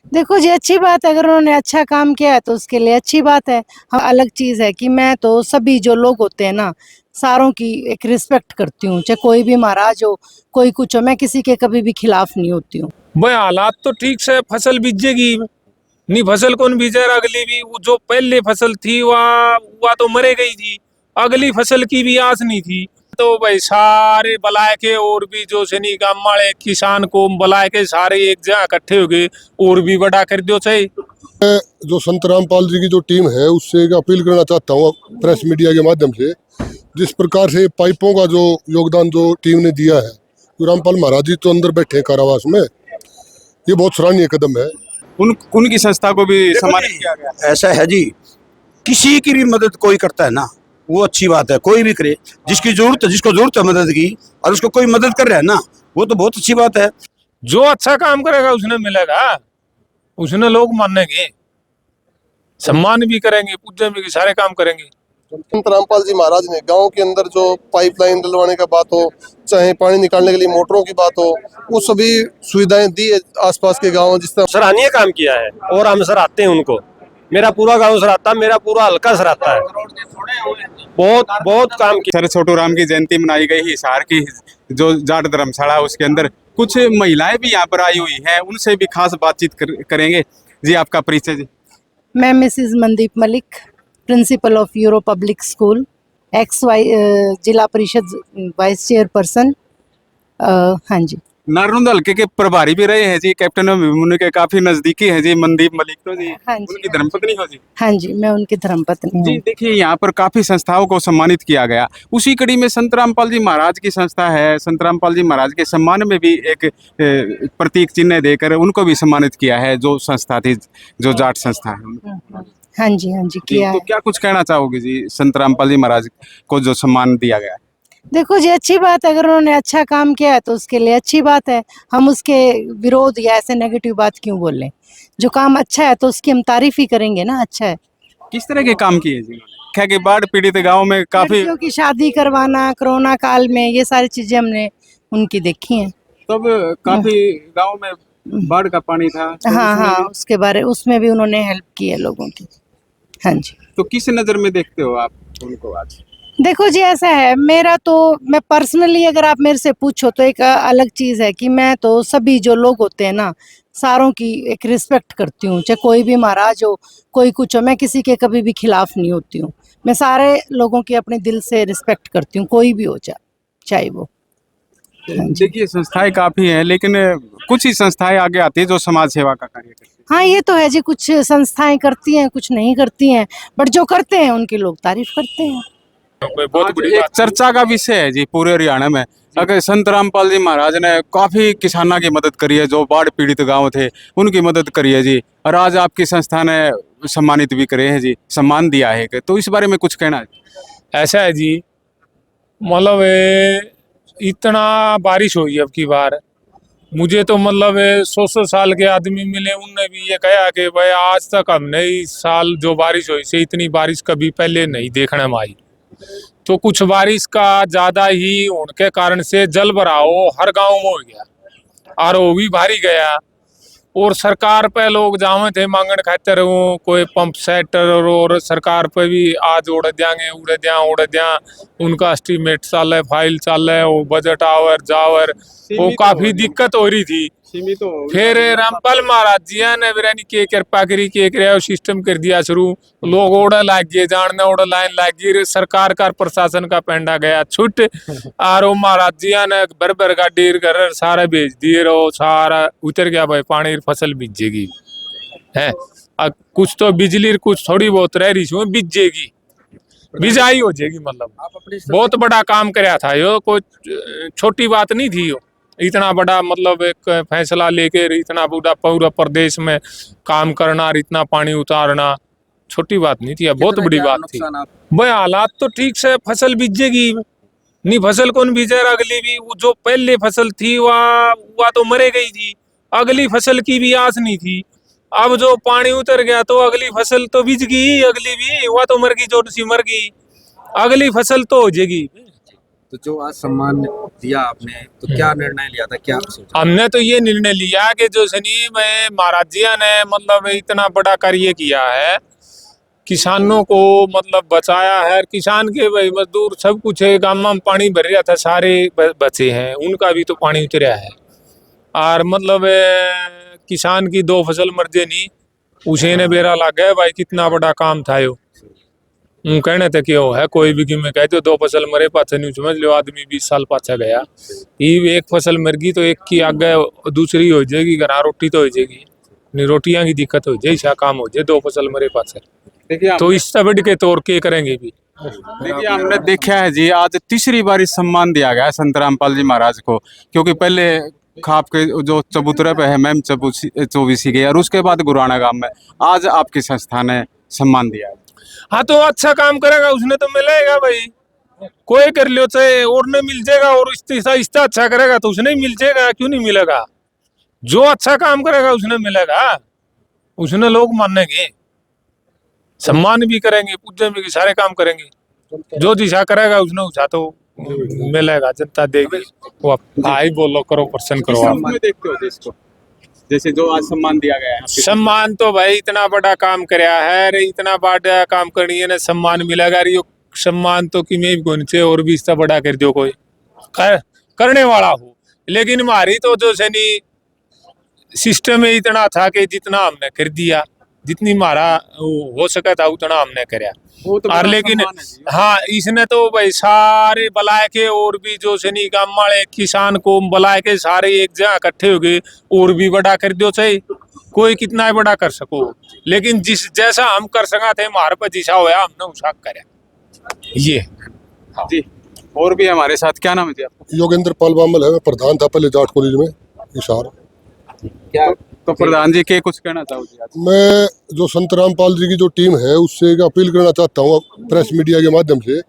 देखो जी, अच्छी बात है, अगर उन्होंने अच्छा काम किया है तो उसके लिए अच्छी बात है। हाँ, अलग चीज़ है कि मैं तो सभी जो लोग होते हैं ना, सारों की एक रिस्पेक्ट करती हूँ, चाहे कोई भी महाराज हो, कोई कुछ हो, मैं किसी के कभी भी खिलाफ नहीं होती हूँ। भाई हालात तो ठीक से फसल बीजेगी नहीं, फसल कौन बीजे अगली भी वो जो पहले फसल थी वह तो मरे गई थी। अगली फसल की भी आस नहीं थी। तो भाई सारे बुलाए के और भी जो सनी गाँव वाले किसान को बुलाए के सारे एक जगह इकट्ठे हो गए और भी बड़ा कर दो चाहिए। जो संत रामपाल जी की जो टीम है उससे एक अपील करना चाहता हूँ प्रेस मीडिया के माध्यम से, जिस प्रकार से पाइपों का जो योगदान जो टीम ने दिया है, तो रामपाल महाराज जी तो अंदर बैठे हैं कारावास में, ये बहुत सराहनीय कदम है। उनकी संस्था को भी सम्मानित किया गया। ऐसा है जी, किसी की भी मदद कोई करता है ना, वो अच्छी बात है। कोई भी करे, जिसकी जरूरत है, जिसको जरूरत है मदद की, और उसको कोई मदद कर रहा है ना, वो तो बहुत अच्छी बात है। जो अच्छा काम करेगा उसने मिलेगा, उसने लोग मानेंगे, सम्मान भी करेंगे, पूजन भी, सारे काम करेंगे। संत रामपाल जी महाराज ने गांव के अंदर जो पाइपलाइन डलवाने का बात हो, चाहे पानी निकालने के लिए मोटरों की बात हो, वो सभी सुविधाएं दी है आसपास के गाँव। जिस तरह सराहनीय काम किया है और हम सराहते हैं उनको। मेरा पूरा गांव सराहता, मेरा पूरा हल्का सराहता है। बहुत बहुत काम किया। सर छोटू राम की जयंती मनाई गई हिसार की जो जाट धर्मशाला, उसके अंदर कुछ महिलाएं भी यहाँ पर आई हुई हैं, उनसे भी खास बातचीत करेंगे। जी आपका परिचय जी। मैं Mrs Mandeep Malik, principle of euro public school, जिला परिषद वाइस चेयरपर्सन। हाँ जी। नारनौंद हल्के के प्रभारी भी रहे हैं जी, कैप्टन अभिमन्यु के काफी नजदीकी है जी मनदीप मलिक तो जी। हाँ जी, उनकी धर्मपत्नी हो जी। हाँ जी, मैं उनकी धर्मपत्नी जी हूँ। देखिए, यहाँ पर काफी संस्थाओं को सम्मानित किया गया। उसी कड़ी में संत रामपाल जी महाराज की संस्था है, संत रामपाल जी महाराज के सम्मान में भी एक प्रतीक चिन्ह देकर उनको भी सम्मानित किया है, जो संस्था थी, जो जाट संस्था है। हाँ जी, हाँ जी, जी, किया तो है। क्या कुछ कहना चाहोगे जी संत रामपाल जी महाराज को जो सम्मान दिया गया है? देखो जी, अच्छी बात है, अगर उन्होंने अच्छा काम किया है तो उसके लिए अच्छी बात है। हम उसके विरोध या ऐसे नेगेटिव बात क्यों बोलें? जो काम अच्छा है तो उसकी हम तारीफ ही करेंगे ना, अच्छा है। किस तरह के काम किए जी? क्या कि बाढ़ पीड़ित गांव में काफी लड़कियों की शादी करवाना कोरोना काल में, ये सारी चीजें हमने उनकी देखी हैं। तब काफी गांव में बाढ़ का पानी था, तो हाँ उसमें हाँ, भी- उसके बारे उसमें भी उन्होंने हेल्प की है लोगों की। हाँ जी। तो किस नजर में देखते हो आप उनको आज? देखो जी, ऐसा है, मेरा तो, मैं पर्सनली अगर आप मेरे से पूछो तो एक अलग चीज़ है कि मैं तो सभी जो लोग होते हैं ना, सारों की एक रिस्पेक्ट करती हूँ, चाहे कोई भी महाराज हो, कोई कुछ हो, मैं किसी के कभी भी खिलाफ नहीं होती हूँ। मैं सारे लोगों की अपने दिल से रिस्पेक्ट करती हूँ, कोई भी हो चाहे वो। हाँ जी। देखिए, संस्थाएं काफी हैं, लेकिन कुछ ही संस्थाएं आगे आती है जो समाज सेवा का कार्य करती है। हाँ, ये तो है जी, कुछ संस्थाएं करती हैं, कुछ नहीं करती हैं, बट जो करते हैं उनकी लोग तारीफ करते हैं। बहुत आज बड़ी एक बात। चर्चा का विषय है जी पूरे हरियाणा में। अगर संत रामपाल जी महाराज ने काफी किसानों की मदद करी है, जो बाढ़ पीड़ित गांव थे उनकी मदद करी है जी, और आज आपकी संस्था ने सम्मानित भी करे हैं जी, सम्मान दिया है, तो इस बारे में कुछ कहना है? ऐसा है जी, मतलब इतना बारिश हुई अब की बार, मुझे तो मतलब 100 साल के आदमी मिले, उनने भी ये कहा कि भाई आज तक हमने इस साल जो बारिश हुई से इतनी बारिश कभी पहले नहीं देखने में आई। तो कुछ बारिश का ज्यादा ही होने के कारण से जल भराव हर गांव में हो गया और वो भी भारी गया। और सरकार पे लोग जावे थे मांगन खातर, वो कोई पंप सेट और सरकार पे भी आज उड़ दिया उनका एस्टीमेट चाले, फाइल चाले, वो बजट आवर जावर, वो काफी दिक्कत हो रही थी। सीमित हो फिर रामपाल महाराज जी ने बिरानी के कृपा करी के सिस्टम कर दिया शुरू, लोग ओड़ा लाग गए, जानने ओड़ा लाइन लाग गई, सरकार का प्रशासन का पेंडा गया छुट, और वो महाराज जी ने भर गाड़ी घर सारा भेज दिए, रो सारा उतर गया भाई, पानी फसल बीजेगी है। कुछ तो बिजली कुछ थोड़ी बहुत रह रही थी, बीजेगी, बिजाई हो जाएगी। मतलब बहुत बड़ा काम कराया था यो, कोई छोटी बात नहीं थी यो। इतना बड़ा मतलब एक फैसला लेके इतना बड़ा पूरा प्रदेश में काम करना और इतना पानी उतारना छोटी बात नहीं थी, बहुत बड़ी बात थी। भाई हालात तो ठीक से फसल बीजेगी नहीं, फसल कौन बीजे अगली भी वो जो पहले फसल थी वह तो मरे गई थी। अगली फसल की भी आस नहीं थी। अब जो पानी उतर गया तो अगली फसल तो बीज गई, अगली भी वह तो मर गई, जो सी मर गई, अगली फसल तो हो जाएगी। तो जो आज सम्मान दिया आपने, तो क्या निर्णय लिया था, क्या सोचा? हमने तो ये निर्णय लिया कि जो सनी में महाराज जी ने मतलब इतना बड़ा कार्य किया है, किसानों को मतलब बचाया है। किसान के भाई मजदूर सब कुछ है, गांव में पानी भर रहा था, सारे बचे हैं, उनका भी तो पानी उतरा है। और मतलब किसान की 2 फसल मर जे नहीं, उसे ने बेरा लग गया भाई, कितना बड़ा काम था यो। कहने थे कि वो है कोई भी में कहते हो 2 फसल मरे पाछे नहीं समझ लो, आदमी 20 साल पाछा गया। ये एक फसल मर गई तो एक की आगे दूसरी हो जाएगी, घर रोटी तो हो जाएगी नहीं, रोटियां की दिक्कत हो जाए, ऐसा काम हो जाए 2 फसल मरे पाछे। देखिए तो इस तबड़ के तौर के करेंगे भी। देखिए हमने देखा है जी, आज तीसरी बार इस सम्मान दिया गया है संत रामपाल जी महाराज को, क्योंकि पहले खाप के जो चबूतरे पे है मैम चौबीसी के, और उसके बाद गुराना गांव में आज आपकी संस्था ने सम्मान दिया है। हाँ तो अच्छा काम करेगा उसने तो मिलेगा भाई, कोई कर लियो चाहे और ने मिल जाएगा, और इससे अच्छा करेगा तो उसने मिल जाएगा, क्यों नहीं मिलेगा। जो अच्छा काम करेगा उसने मिलेगा, उसने लोग मानेंगे, सम्मान भी करेंगे, पूजन भी, सारे काम करेंगे। जो दिशा करेगा उसने उठा तो मिलेगा, जनता देगी। वो आई बोलो करो, प्रसन्न करो आप। में देखते हो इसको, जैसे जो आज सम्मान दिया गया है आपके सम्मान तो भाई इतना बड़ा काम कराया है रे, इतना बड़ा काम करनी है ना, सम्मान मिलेगा रे। सम्मान तो कि मैं भी कौन से और भी इससे बड़ा कर दो कोई करने वाला हो। लेकिन हमारी तो जो से नहीं सिस्टम में इतना था कि जितना हमने कर दिया, जितनी हमारा हो सका था उतना हमने कराया। वो तो और बड़ा लेकिन सम्मान है जी। हाँ, इसने तो भाई सारे बुलाए के, और भी जो सनी गांव वाले किसान को बुलाए के सारे एक जगह इकट्ठे हो गए, और भी बड़ा कर दो चाहे कोई कितना ही बड़ा कर सको, लेकिन जिस जैसा हम कर सका थे हमारे पर जिसा होया हमने उसा कराया। ये जी, और भी हमारे साथ, क्या नाम है जी आपका? योगेंद्र पाल बामल है, मैं प्रधान था पहले जाट कॉलेज में हिसार। क्या तो प्रधान जी के कुछ कहना चाहोगे आज? मैं जो संत रामपाल जी की जो टीम है उससे एक अपील करना चाहता हूँ प्रेस मीडिया के माध्यम से,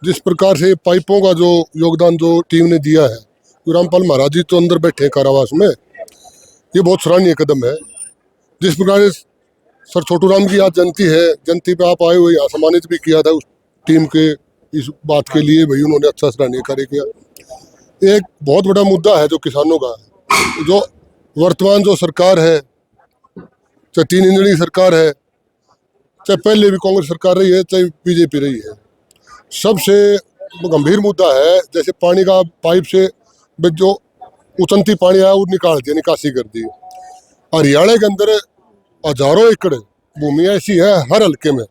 जिस प्रकार से पाइपों का जो योगदान जो टीम ने दिया है, तो रामपाल महाराज जी तो अंदर बैठे हैं कारावास में, ये बहुत सराहनीय कदम है। जिस प्रकार से सर छोटू राम की आज जयंती है, जयंती पे आप आए हुए, यहाँ सम्मानित भी किया था उस टीम के इस बात के लिए, भाई उन्होंने अच्छा सराहनीय कार्य किया। एक बहुत बड़ा मुद्दा है जो किसानों का, जो वर्तमान जो सरकार है, चाहे 3 इंजनी सरकार है, चाहे पहले भी कांग्रेस सरकार रही है, चाहे बीजेपी रही है, सबसे गंभीर मुद्दा है जैसे पानी का पाइप से जो उचनती पानी आया वो निकाल दिया, निकासी कर दी। हरियाणा के अंदर हजारों एकड़ भूमि ऐसी है हर हल्के में,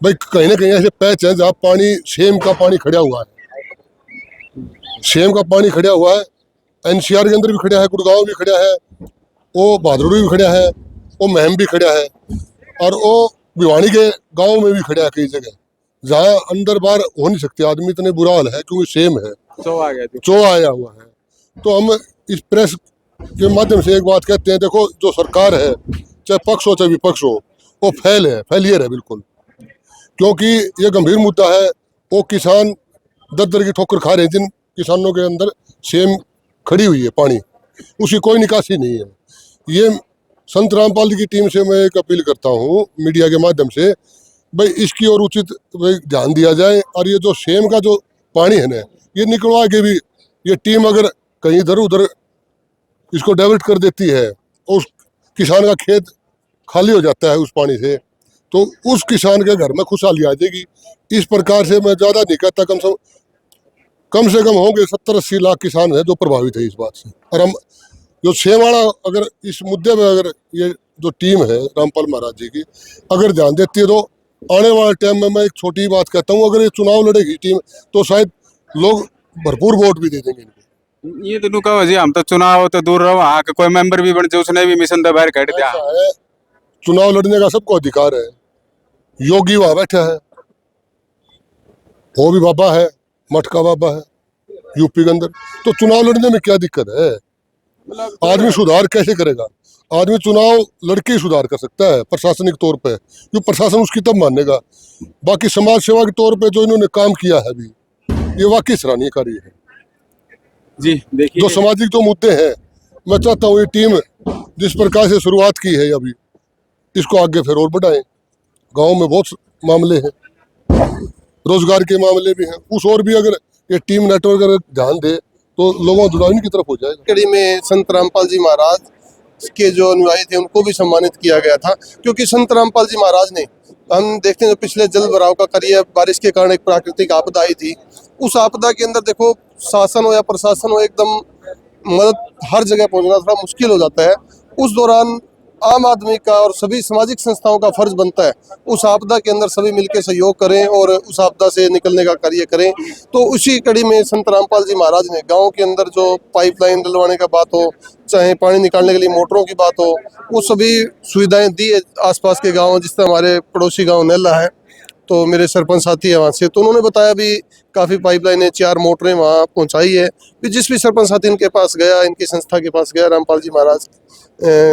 भाई कहीं ना कहीं ऐसे पैच है जहाँ पानी सेम का पानी खड़ा हुआ है, सेम का पानी खड़ा हुआ है। एनसीआर के अंदर भी खड़ा है, गुड़गांव भी खड़ा है, वो भादरोड़ी भी खड़ा है, वो महम भी खड़ा है, और वो भिवानी के गांव में भी खड़ा है कई जगह, जहाँ अंदर बाहर हो नहीं सकते आदमी, इतने बुरा हाल है क्योंकि सेम है, चो आया हुआ है। तो हम इस प्रेस के माध्यम से एक बात कहते हैं, देखो जो सरकार है, चाहे पक्ष हो चाहे विपक्ष हो, वो फेलियर है बिल्कुल, क्योंकि ये गंभीर मुद्दा है। वो किसान दर की ठोकर खा रहे हैं, जिन किसानों के अंदर सेम खड़ी हुई है पानी, उसकी कोई निकासी नहीं है। ये संत रामपाल जी की टीम से मैं एक अपील करता हूँ मीडिया के माध्यम से, भाई इसकी और उचित ध्यान दिया जाए, और ये जो सेम का जो पानी है ना, ये निकलवा के भी ये टीम अगर कहीं इधर उधर इसको डाइवर्ट कर देती है, उस किसान का खेत खाली हो जाता है उस पानी से, तो उस किसान के घर में खुशहाली आ जाएगी। इस प्रकार से मैं ज़्यादा नहीं कहता, कम से कम होंगे 70-80 लाख किसान हैं जो प्रभावित है इस बात से। और हम जो छेवाड़ा अगर इस मुद्दे में अगर ये जो टीम है रामपाल महाराज जी की अगर ध्यान देती है, तो आने वाले टाइम में मैं एक छोटी बात कहता हूँ, अगर ये चुनाव लड़ेगी टीम तो शायद लोग भरपूर वोट भी दे देंगे इनको। ये तो कहो जी, हम तो चुनाव तो दूर रहो, हाँ कोई मेंबर भी बन जाए उसने भी मिशन तो बाहर काट दिया। ऐसा है, चुनाव लड़ने का सबको अधिकार है। योगी वहां बैठा है, वो भी बाबा है, मटका बाबा है यूपी के अंदर, तो चुनाव लड़ने में क्या दिक्कत है? आदमी सुधार कैसे करेगा? आदमी चुनाव लड़के ही सुधार कर सकता है प्रशासनिक तौर पे, क्योंकि प्रशासन उसकी तब मानेगा। बाकी समाज सेवा के तौर पे जो इन्होंने काम किया है अभी, ये वाकई सराहनीय कार्य है जी। देखिए जो सामाजिक जो मुद्दे हैं, मैं चाहता हूँ ये टीम जिस प्रकार से शुरुआत की है अभी, इसको आगे फिर और बढ़ाएं। गांव में बहुत मामले हैं, रोजगार के मामले भी हैं, उस और भी अगर ये टीम नेटवर्क अगर ध्यान दे तो लोगों का जुड़ाव इनकी तरफ हो जाएगा। कड़ी में संत रामपाल जी महाराज के जो अनुयायी थे उनको भी सम्मानित किया गया था, क्योंकि संत रामपाल जी महाराज ने, हम देखते हैं जो पिछले जल भराव का कार्य, बारिश के कारण एक प्राकृतिक आपदा आई थी, उस आपदा के अंदर देखो शासन हो या प्रशासन हो, एकदम मदद हर जगह पहुंचना थोड़ा मुश्किल हो जाता है। उस दौरान आम आदमी का और सभी सामाजिक संस्थाओं का फर्ज बनता है उस आपदा के अंदर सभी मिलकर सहयोग करें और उस आपदा से निकलने का कार्य करें। तो उसी कड़ी में संत रामपाल जी महाराज ने गांव के अंदर जो पाइपलाइन डलवाने का बात हो, चाहे पानी निकालने के लिए मोटरों की बात हो, वो सभी सुविधाएं दी है आसपास के गाँव। जिस तरह हमारे पड़ोसी गाँव नेला है, तो मेरे सरपंच साथी है वहाँ से, तो उन्होंने बताया भी काफ़ी पाइपलाइनें 4 मोटरें वहाँ पहुँचाई है। फिर जिस भी सरपंच साथी इनके पास गया, इनकी संस्था के पास गया, रामपाल जी महाराज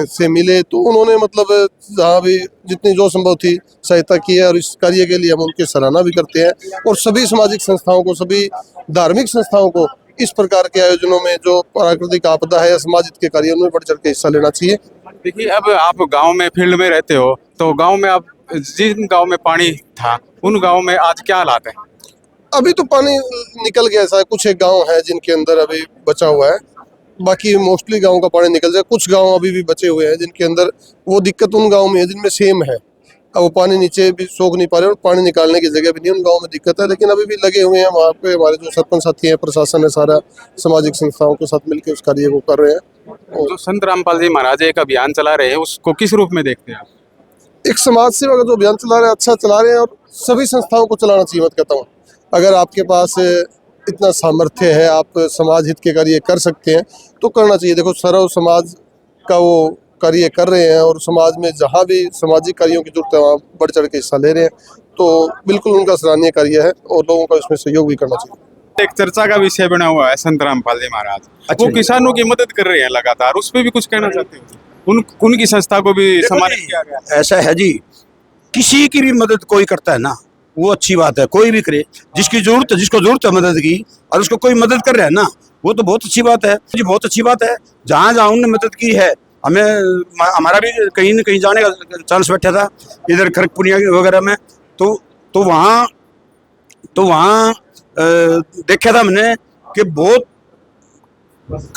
से मिले, तो उन्होंने मतलब जहाँ भी जितनी जो संभव थी सहायता की है और इस कार्य के लिए हम उनकी सराहना भी करते हैं। और सभी सामाजिक संस्थाओं को, सभी धार्मिक संस्थाओं को इस प्रकार के आयोजनों में जो प्राकृतिक आपदा है या समाज हित के कार्यों में बढ़ चढ़ के हिस्सा लेना चाहिए। देखिए, अब आप गांव में फील्ड में रहते हो, तो गांव में आप जिन गांव में पानी था उन गांव में आज क्या हालात है? अभी तो पानी निकल गया, ऐसा कुछ एक गांव है जिनके अंदर अभी बचा हुआ है, बाकी मोस्टली गांव का पानी निकल जाए। कुछ गांव अभी भी बचे हुए हैं जिनके अंदर वो दिक्कत उन गांव में है जिनमें सेम है, अब वो पानी नीचे भी सोख नहीं पा रहे और पानी निकालने की जगह भी नहीं, उन गाँव में दिक्कत है। लेकिन अभी भी लगे हुए हैं वहाँ पे, हमारे जो सरपंच साथी हैं, प्रशासन है, सारा सामाजिक संस्थाओं के साथ मिलकर उस कार्य को कर रहे हैं। जो संत रामपाल जी महाराज एक अभियान चला रहे हैं, उसको किस रूप में देखते हैं आप? एक समाज सेवा का जो अभियान चला रहे हैं, अच्छा चला रहे हैं, और सभी संस्थाओं को चलाना चाहिए। मैं कहता हूँ अगर आपके पास इतना सामर्थ्य है, आप समाज हित के कार्य कर सकते हैं तो करना चाहिए। देखो सर्व समाज का वो कार्य कर रहे हैं और समाज में जहाँ भी सामाजिक कार्यों की जरूरत है वहाँ बढ़ चढ़ के हिस्सा ले रहे हैं, तो बिल्कुल उनका सराहनीय कार्य है और लोगों का इसमें सहयोग भी करना चाहिए। एक चर्चा का विषय बना हुआ है संत रामपाल जी महाराज, अच्छा वो किसानों की मदद कर रहे हैं लगातार, उस पर भी कुछ कहना चाहते हो? उनकी संस्था को भी देखो सम्मानित जी, किया गया। ऐसा है जी, किसी की भी मदद कोई करता है ना, वो अच्छी बात है। कोई भी करे, जिसकी जरूरत है, जिसको जरूरत है मदद की, और उसको कोई मदद कर रहा है ना, वो तो बहुत अच्छी बात है जी, बहुत अच्छी बात है। जहाँ जहाँ उन्होंने मदद की है, हमें हमारा भी कहीं न कहीं जाने का चांस बैठा था इधर खड़गपुरिया वगैरह में, तो वहाँ देखा था मैंने कि बहुत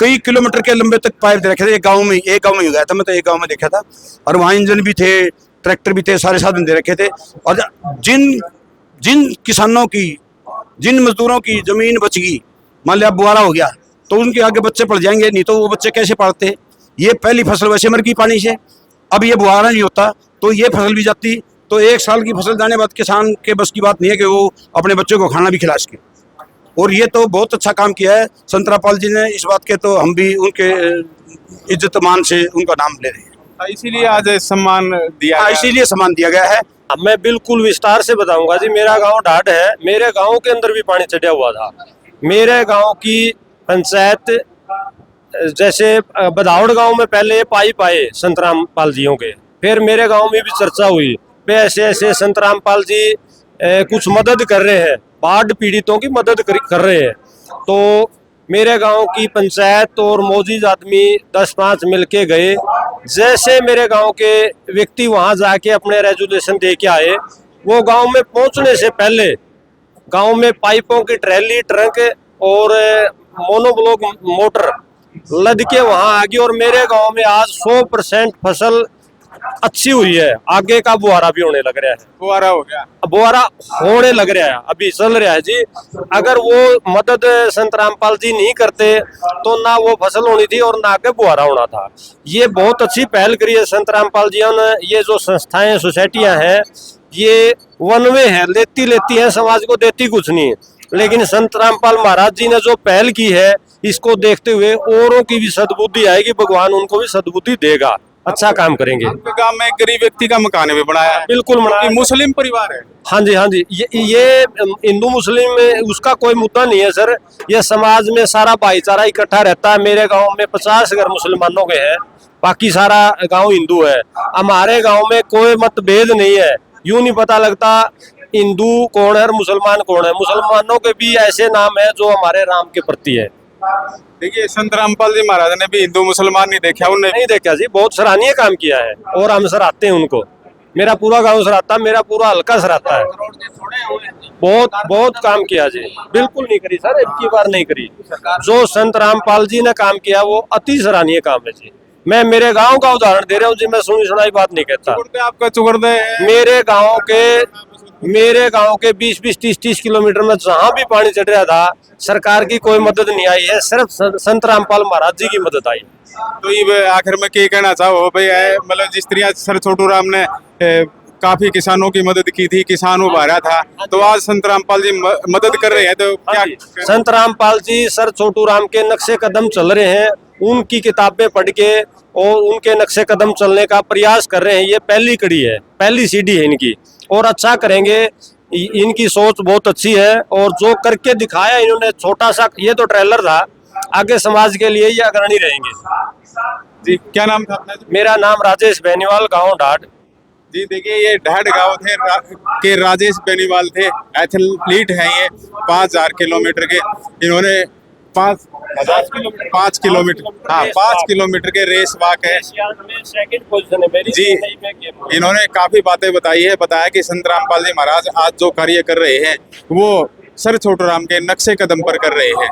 कई किलोमीटर के लंबे तक पाइप दे रखे थे। एक गांव में ही गया था मैं, तो एक गांव में देखा था, और वहाँ इंजन भी थे, ट्रैक्टर भी थे, सारे साधन दे रखे थे। और जिन किसानों की, जिन मजदूरों की जमीन बच गई, मान लिया बुआरा हो गया, तो उनके आगे बच्चे पड़ जाएंगे, नहीं तो वो बच्चे कैसे पढ़ते? ये पहली फसल वैसे मर गई पानी से, अब ये बुआरा नहीं होता तो ये फसल भी जाती, तो 1 साल की फसल जाने बाद किसान के बस की बात नहीं है कि वो अपने बच्चों को खाना भी खिला सके। और ये तो बहुत अच्छा काम किया है संत रामपाल जी ने, इस बात के तो हम भी उनके इज्जत मान से उनका नाम ले रहे हैं। इसीलिए आज सम्मान दिया गया। इसीलिए सम्मान दिया गया है। अब मैं बिल्कुल विस्तार से बताऊंगा जी। मेरा गांव ढाड है, मेरे गांव के अंदर भी पानी चढ़ा हुआ था। मेरे गांव की पंचायत, जैसे बदावड़ गांव में पहले पाइप आए संत रामपाल जियों के, फिर मेरे गांव में भी चर्चा हुई पे ऐसे ऐसे संत रामपाल जी कुछ मदद कर रहे हैं, बाढ़ पीड़ितों की मदद कर रहे हैं। तो मेरे गांव की पंचायत और मौजूद आदमी 10-5 मिलके गए। जैसे मेरे गांव के व्यक्ति वहां जाके अपने रेजुलेशन दे के आए, वो गांव में पहुंचने से पहले गांव में पाइपों की ट्रैली, ट्रक और मोनोब्लॉक मोटर लद के वहां आ गई। और मेरे गांव में आज 100% फसल अच्छी हुई है। आगे का बुआरा भी होने लग रहा है, बुआरा हो गया, बुआरा होने लग रहा है, अभी चल रहा है जी। अगर वो मदद संत रामपाल जी नहीं करते तो ना वो फसल होनी थी और ना के बुआरा होना था। ये बहुत अच्छी पहल करी है संत रामपाल जी ने। ये जो संस्थाएं, सोसाइटियां हैं, ये वन वे है, लेती है समाज को, देती कुछ नहीं। लेकिन संत रामपाल महाराज जी ने जो पहल की है, इसको देखते हुए औरों की भी सद्बुद्धि आएगी, भगवान उनको भी सद्बुद्धि देगा, अच्छा काम करेंगे। आपके गांव में एक गरीब व्यक्ति का मकान भी बनाया है। बिल्कुल बनाया। मुस्लिम परिवार है। हाँ जी, हाँ जी। ये हिंदू मुस्लिम में उसका कोई मुद्दा नहीं है सर। ये समाज में सारा भाईचारा इकट्ठा रहता है। मेरे गांव में 50 घर मुसलमानों के हैं, बाकी सारा गांव हिंदू है। हमारे गांव में कोई मतभेद नहीं है। यूं नहीं पता लगता हिंदू कौन है और मुसलमान कौन है। मुसलमानों के भी ऐसे नाम है जो हमारे राम के प्रति है। देखिए, संत रामपाल जी महाराज ने भी हिंदू मुसलमान नहीं देखा, उन्हें नहीं देखा जी, बहुत सराहनीय काम किया है और हम सराहते हैं उनको। मेरा पूरा गांव सराहता, मेरा पूरा हल्का सराहता है। बहुत बहुत काम किया जी, बिल्कुल नहीं करी सर, एक की बार नहीं करी। जो संत रामपाल जी ने काम किया वो अति सराहनीय काम है जी। मैं मेरे गांव का उदाहरण दे रहा हूँ जी, मैं सुनी सुनाई बात नहीं कहता। आपका चुगरदे मेरे गांव के 20-20, 30-30 किलोमीटर में जहां भी पानी चढ़ रहा था, सरकार की कोई मदद नहीं आई है, सिर्फ संत रामपाल महाराज जी की मदद आई। तो ये आखिर में क्या कहना चाहो भाई, मतलब जिस तरह सर छोटू राम ने काफी किसानों की मदद की थी, किसान उभारा था, तो आज संत रामपाल जी मदद कर रहे हैं, तो क्या संत रामपाल जी सर छोटू राम के नक्शे कदम चल रहे हैं, उनकी किताबें पढ़ के और उनके नक्शे कदम चलने का प्रयास कर रहे हैं। ये पहली कड़ी है, पहली सीढ़ी है इनकी, और अच्छा करेंगे। इनकी सोच बहुत अच्छी है, और जो करके दिखाया इन्होंने, छोटा सा ये तो ट्रेलर था, आगे समाज के लिए ये अग्रणी रहेंगे जी। क्या नाम था अपना? मेरा नाम राजेश बेनीवाल, गांव ढाड जी। देखिए ये ढाड गांव थे के राजेश बेनीवाल थे, एथलीट हैं ये, 5000 किलोमीटर के, इन्होंने 5 किलोमीटर के रेस वाक है सेकंड पोजीशन है मेरी जी। इन्होंने काफी बातें बताई है, बताया कि संत रामपाल जी महाराज आज जो कार्य कर रहे हैं वो सर छोटू राम के नक्शे कदम पर कर रहे हैं।